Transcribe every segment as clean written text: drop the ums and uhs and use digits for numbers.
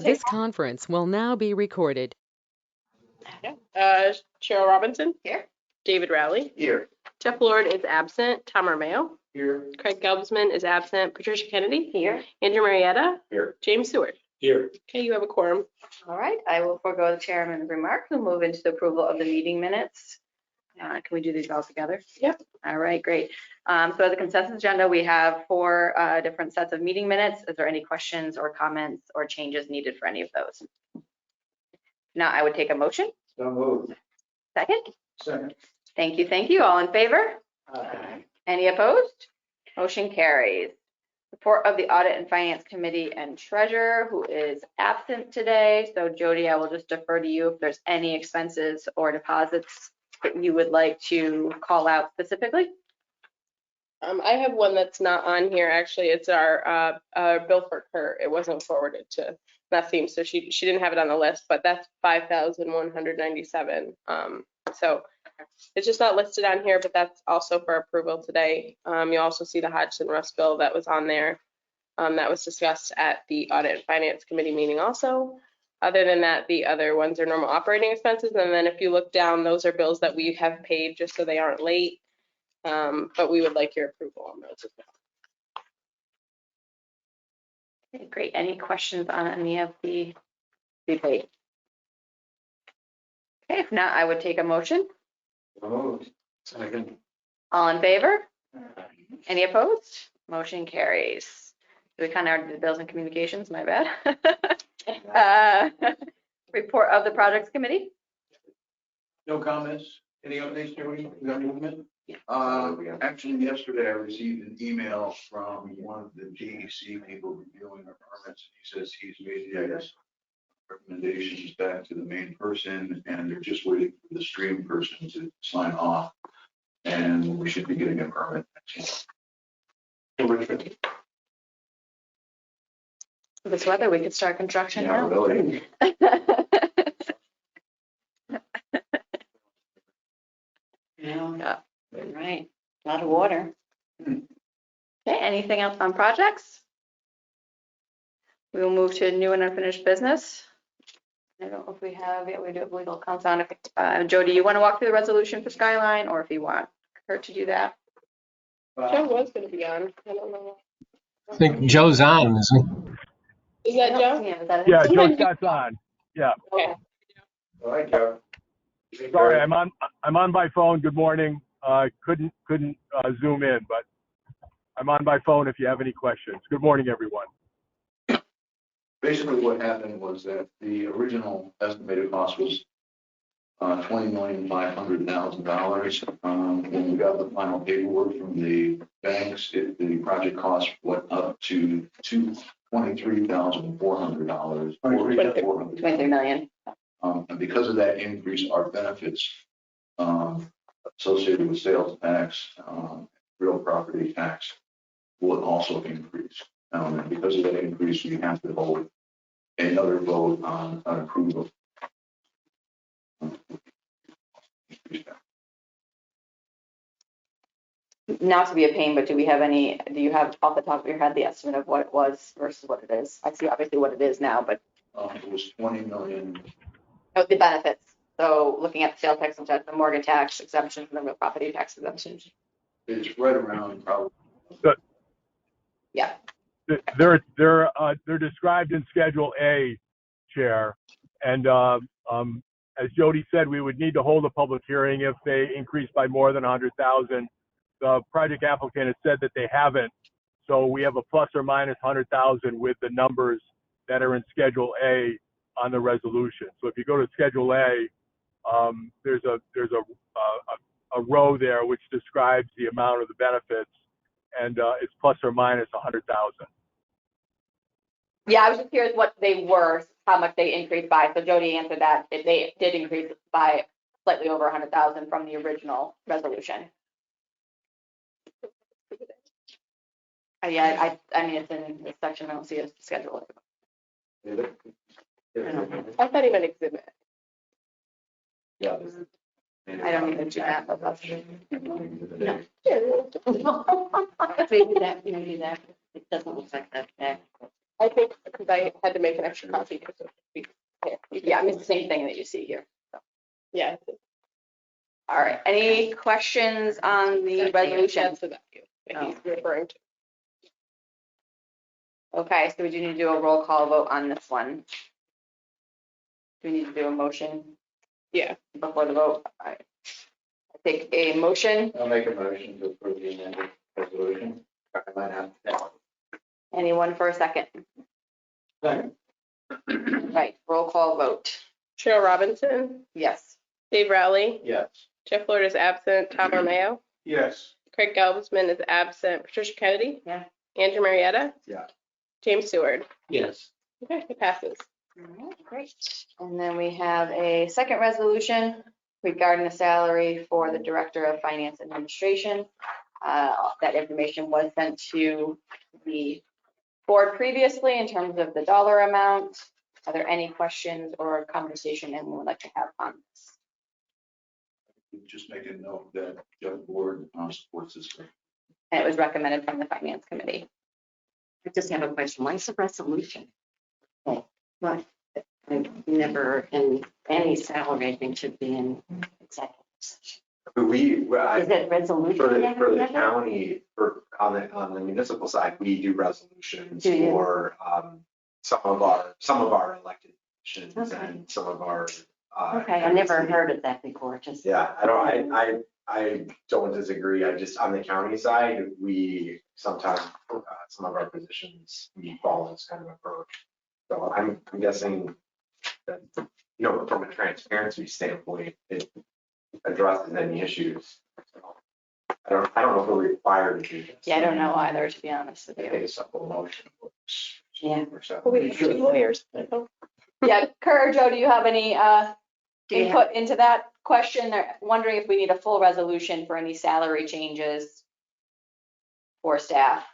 This conference will now be recorded. Cheryl Robinson. Here. David Rowley. Here. Jeff Lord is absent. Tom Romeo. Here. Craig Gelbsman is absent. Patricia Kennedy. Here. Andrew Marietta. Here. James Stewart. Here. Okay, you have a quorum. All right, I will forego the chairman's remarks and move into the approval of the meeting minutes. Can we do these all together? Yep. All right, great. So as a consensus agenda, we have 4 different sets of meeting minutes. Is there any questions or comments or changes needed for any of those? Now I would take a motion. So moved. Second? Second. Thank you, thank you. All in favor? Aye. Any opposed? Motion carries. Report of the Audit and Finance Committee and Treasurer, who is absent today. So Jody, I will just defer to you if there's any expenses or deposits that you would like to call out specifically. I have one that's not on here. Actually, it's our bill for her. It wasn't forwarded to Nassim, so she didn't have it on the list, but that's $5,197. So it's just not listed on here, but that's also for approval today. You also see the Hodgson Russ bill that was on there. That was discussed at the Audit and Finance Committee meeting also. Other than that, the other ones are normal operating expenses. And then if you look down, those are bills that we have paid just so they aren't late. But we would like your approval on those as well. Okay, great. Any questions on any of the paid? Okay, if not, I would take a motion. So moved. Second. All in favor? Any opposed? Motion carries. We kind of already did bills and communications, my bad. Report of the projects committee. No comments? Any updates, Jody? You got movement? Actually, yesterday I received an email from one of the DEC people reviewing our permits. He says he's made the recommendations back to the main person, and they're just waiting for the stream person to sign off. And we should be getting a permit next month. This weather, we could start construction Yeah, now. really. Yeah, right. A lot of water. Okay, anything else on projects? We will move to new and unfinished business. I don't know if we have, yeah, we do have legal counsel on it. Jody, you want to walk through the resolution for Skyline, or if you want her to do that? Joe was going to be on. I don't know. I think Joe's on, isn't Is that Joe? Yeah, is that it? Yeah, Sometimes Joe Scott's on. Yeah. Okay. All right, Joe. Sorry, I'm on my phone. Good morning. Couldn't zoom in, but I'm on my phone if you have any questions. Good morning, everyone. Basically, what happened was that the original estimated cost was $20,500,000. When we got the final paperwork from the banks, the project cost went up to $23,400. 23 million. And because of that increase, our benefits associated with sales tax, real property tax will also increase. And because of that increase, we have to hold another vote on approval. Not to be a pain, but do you have off the top of your head the estimate of what it was versus what it is? I see obviously what it is now, but It was 20 million. oh, the benefits. So looking at the sales tax, the mortgage tax exemption, and the real property tax exemption. It's right around probably. Yeah. They're described in Schedule A, Chair, and as Jody said, we would need to hold a public hearing if they increase by more than 100,000. The project applicant has said that they haven't, so we have a plus or minus 100,000 with the numbers that are in Schedule A on the resolution. So if you go to Schedule A, there's a row there which describes the amount of the benefits, and it's plus or minus 100,000. Yeah, I was just curious what they were, how much they increased by. So Jody answered that they did increase by slightly over 100,000 from the original resolution. Yeah, I mean, it's in this section. I don't see a schedule. I thought he meant exhibit. Yeah. I don't even do that, but that's. Maybe that, it doesn't look like that. I think, because I had to make an extra copy. because of the- here, you can- Yeah, it's the same thing that you see here. Yeah. All right, any questions on the resolution? That's the value that he's referring to. Okay, so we do need to do a roll call vote on this one. Do we need to do a motion Yeah. before the vote? All right. I take a motion. I'll make a motion to approve the amended resolution. I might have that. Anyone for a second? Right, roll call vote. Cheryl Robinson, Yes. Dave Rowley, Yes. Jeff Lord is absent, Tom Romeo, Yes. Craig Galvesman is absent, Patricia Kennedy. Yeah. Andrew Marietta. Yeah. James Stewart. Yes. Okay, it passes. All right, great. And then we have a second resolution regarding the salary for the Director of Finance Administration. That information was sent to the board previously in terms of the dollar amount. Are there any questions or conversation anyone would like to have on this? Just make a note that the board supports this. And it was recommended from the Finance Committee. I just have a question. Why is a resolution? Oh, but never, in any salary, I think should be in executive session. Is it resolution? For the never? county, on the municipal side, we do resolutions Do you? for some of our elected positions Okay. and some of our. Okay, I never heard of that before, just. Yeah, I don't disagree. On the county side, we sometimes, some of our positions, we follow this kind of approach. So I'm guessing that, from a transparency standpoint, it addresses any issues. So I don't know if we're required to do this. Yeah, I don't know either, to be honest with I think you. it's a simple motion. Yeah. Oh, we have two lawyers. Yeah, Kerr, Joe, do you have any Do you have- input into that question? They're wondering if we need a full resolution for any salary changes for staff.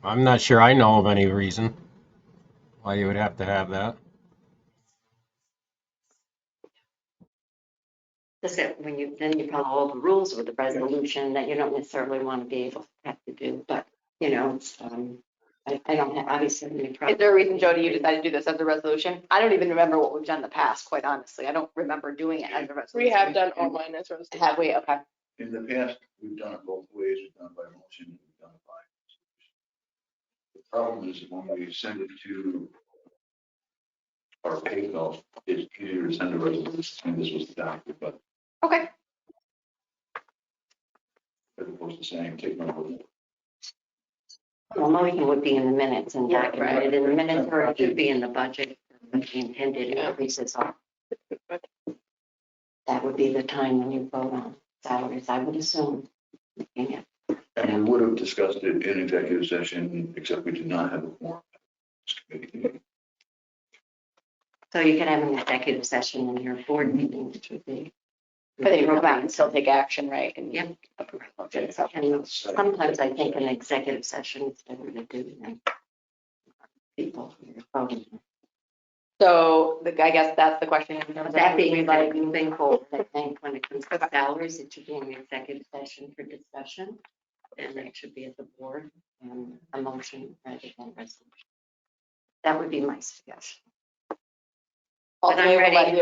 I'm not sure I know of any reason why you would have to have that. Just that when then you follow all the rules with the resolution that you don't necessarily want to be able to have to do, but, I don't have, obviously. Is there a reason, Jody, you decided to do this as a resolution? I don't even remember what we've done in the past, quite honestly. I don't remember doing it as a resolution. We have done all mine as resolutions. Have we? Okay. In the past, we've done it both ways. We've done it by motion, and we've done it by. The problem is when we send it to our PayPal, it's easier to send a resolution, and this was the document, but Okay. as opposed to saying, take my vote. Well, motion would be in the minutes and Yeah, documented in the minutes, or it should be in the budget, but the intended Yeah. increases are. That would be the time when you vote on salaries, I would assume. Yeah. And we would have discussed it in executive session, except we did not have a forum. So you could have an executive session in your board meeting, which would be. But then you come out and still take action, right? And Yep. approve motions, so. And sometimes I think an executive session is better to do than people voting. So I guess that's the question. That being like moving forward, I think when it comes to salaries, it should be an executive session for discussion. And it should be at the board and a motion rather than resolution. That would be my suggestion. Ultimately, we'll let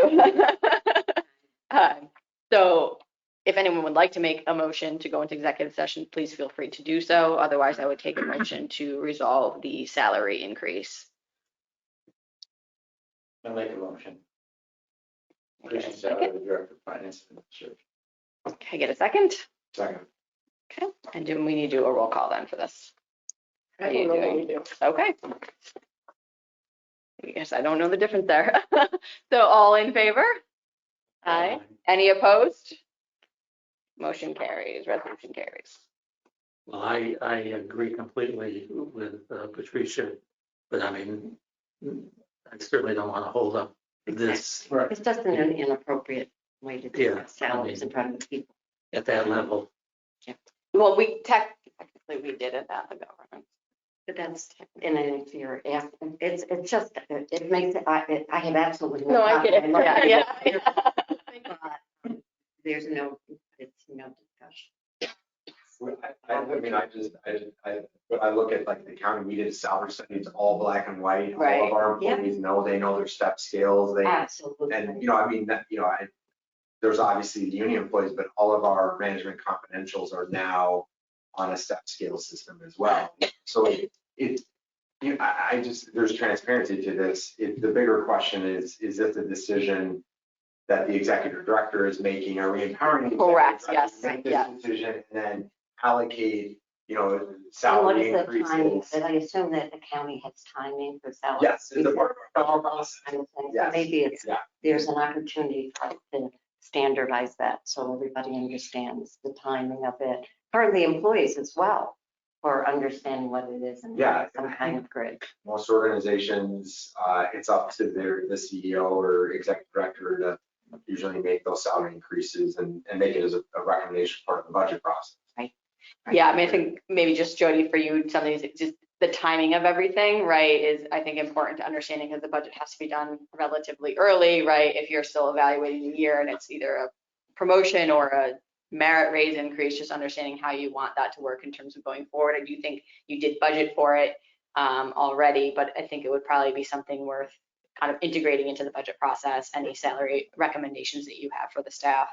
you. So if anyone would like to make a motion to go into executive session, please feel free to do so. Otherwise, I would take a motion to resolve the salary increase. I'll make a motion. Okay, second. Director of Finance and Administration. Can I get a second? Second. Okay, and do we need to do a roll call then for this? I don't know what you do. Okay. I guess I don't know the difference there. So all in favor? Aye. Any opposed? Motion carries, resolution carries. Well, I agree completely with Patricia, but I mean, I certainly don't want to hold up this It's just an inappropriate way to discuss salaries in front of people. at that level. Well, we technically we did it at the government. But that's, and then if you're asking, it's just, it makes it, I have absolutely. No, I get it. problem. Yeah, yeah. there's no, it's no discussion. When I look at like the county, we did a salary study, it's all black and white. All Right. of our Yeah. employees know, they know their step scales, Absolutely. and, I mean, there's obviously the union employees, but all of our management confidentials are now on a step scale system as well. So there's transparency to this. The bigger question is this a decision that the executive director is making? Are we empowering the Correct, executive director yes, to make this yeah. decision and then allocate, And what salary is the timing? increases? But I assume that the county has timing for salary. Yes, it's a part of our process. Kind of thing. So Yes, maybe it's, yeah. there's an opportunity for us to standardize that so everybody understands the timing of it, for the employees as well, for understanding what it is and Yeah. some kind of grid. Most organizations, it's up to the CEO or executive director to usually make those salary increases and make it as a recommendation part of the budget process. Yeah, I mean, I think maybe just Jody, for you, something is just the timing of everything, right, is I think important to understanding because the budget has to be done relatively early, right? If you're still evaluating the year and it's either a promotion or a merit raise increase, just understanding how you want that to work in terms of going forward. I do think you did budget for it already, but I think it would probably be something worth kind of integrating into the budget process, any salary recommendations that you have for the staff,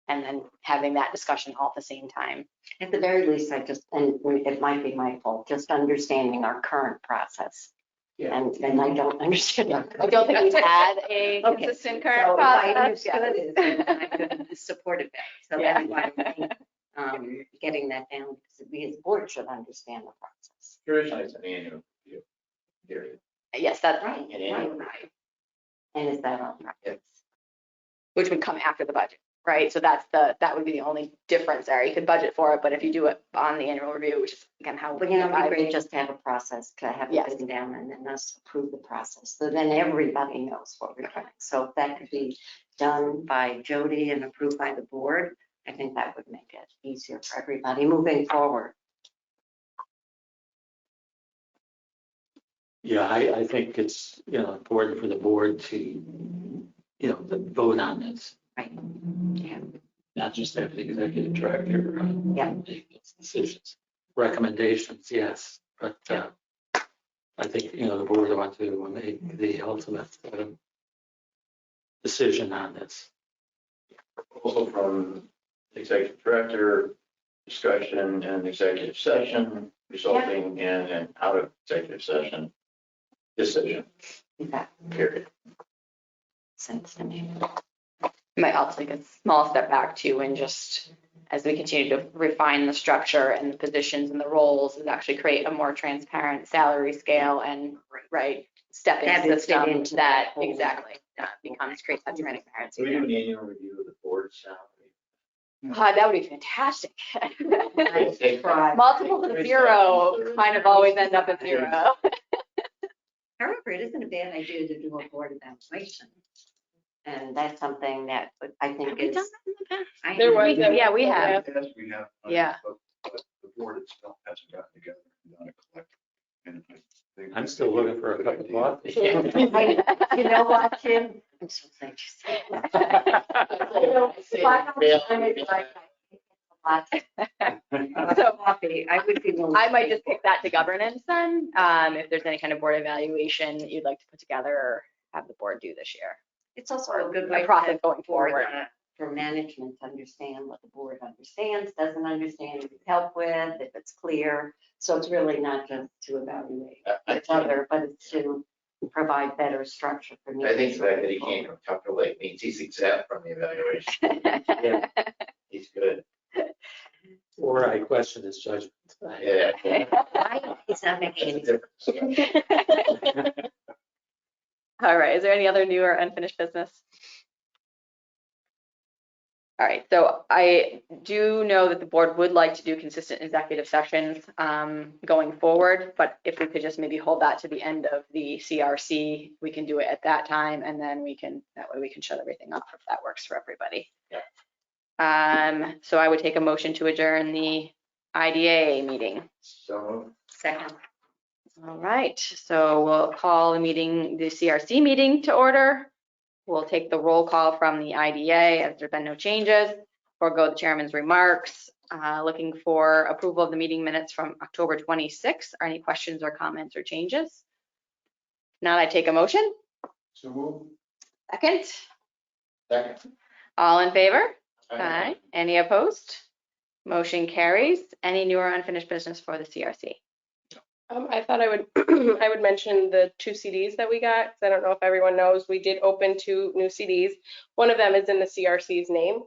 and then having that discussion all at the same time. At the very least, and it might be my fault, just understanding our current process. Yeah. And I don't understand. I don't think we've had a Okay. consistent So current if I process. Yeah. understood it, then I could have supported that. So Yeah. that's why I think getting that down, because we as a board should understand the process. Traditionally, it's an annual review period. Yes, that's Right, right. right. And is that our practice? Which would come after the budget, right? So that would be the only difference there. You could budget for it, but if you do it on the annual review, which is again how. But it'd be great just to have a process, to have it Yes. written down and then us approve the process. So then everybody knows what we're doing. So if that could be done by Jody and approved by the board, I think that would make it easier for everybody moving forward. Yeah, I think it's, important for the board to, to vote on this, Right. Yeah. not just have the executive director Yeah. make those decisions. Recommendations, yes, but I think, the board want to make the ultimate decision on this. Also from executive director, discussion and executive session resulting in an out of executive session decision, That period. sense to me. Might also take a small step back too, and just as we continue to refine the structure and the positions and the roles, is actually create a more transparent salary scale and stepping That would fit system into that that whole- exactly creates that transparency. So we do an annual review of the board salary. That would be fantastic. Take- Multiples of zero kind of always end up at zero. However, it isn't a bad idea to do a board evaluation. And that's something that I think Have we is. done that in the past? I There think was a- Yeah, we have. Yes, we have. Yeah. But the board itself hasn't gotten together and done a collective. And I think I'm still looking for a cup of coffee. You know what, Jim? I'm so glad you said that. So- Coffee, I would be. willing I to might pay just for pick that to governance then, if there's any kind of board evaluation that you'd like to put together or have the board do this year. It's also a good A way process going for, forward. for management to understand what the board understands, doesn't understand, needs help with, if it's clear. So it's really not just to evaluate each other, but it's to provide better structure for. I think the fact that he moving can't calculate means he's exempt from the evaluation. He's good. Or I question his judgment. Yeah. forward. It's not making That's a any difference. All right, is there any other new or unfinished business? All right, so I do know that the board would like to do consistent executive sessions going forward, but if we could just maybe hold that to the end of the CRC, we can do it at that time, and then that way we can shut everything off if that works for everybody. Yeah. So I would take a motion to adjourn the IDA meeting. So second. All right, so we'll call the CRC meeting to order. We'll take the roll call from the IDA as there've been no changes, forego the chairman's remarks. Looking for approval of the meeting minutes from October 26th. Are any questions or comments or changes? Now I take a motion. So move. Second, Second. all in favor? Aye. Any opposed? Motion carries. Any new or unfinished business for the CRC? I thought I would, I would mention the 2 CDs that we got, 'cause I don't know if everyone knows, we did open 2 new CDs. One of them is in the CRC's name.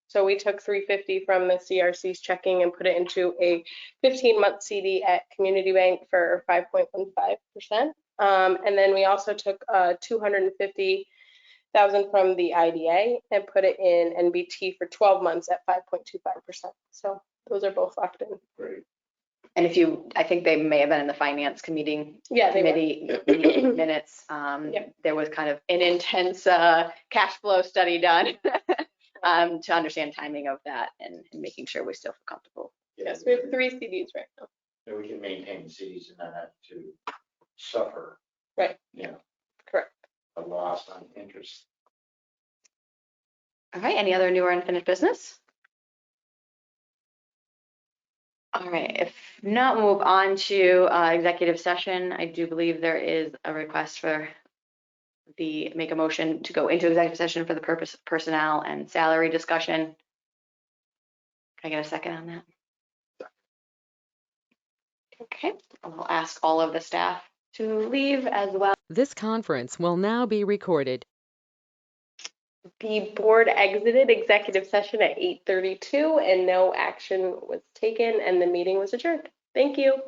So we took $350 from the CRC's checking and put it into a 15-month CD at Community Bank for 5.15%. And then we also took $250,000 from the IDA and put it in NBT for 12 months at 5.25%. So those are both locked in. Great. And if you, I think they may have been in the finance committee Yeah, they were. meeting minutes. Yep. There was kind of an intense cash flow study done to understand timing of that and making sure we still feel comfortable. Yes, we have 3 CDs right now. So we can maintain the cities and not have to suffer. Right. You know, Correct. a loss on interest. All right, any other new or unfinished business? All right, if not, we'll move on to executive session. I do believe there is a request for make a motion to go into executive session for the purpose of personnel and salary discussion. Can I get a second on that? Okay, I'll ask all of the staff to leave as well. This conference will now be recorded. The board exited executive session at 8:32 and no action was taken and the meeting was adjourned. Thank you.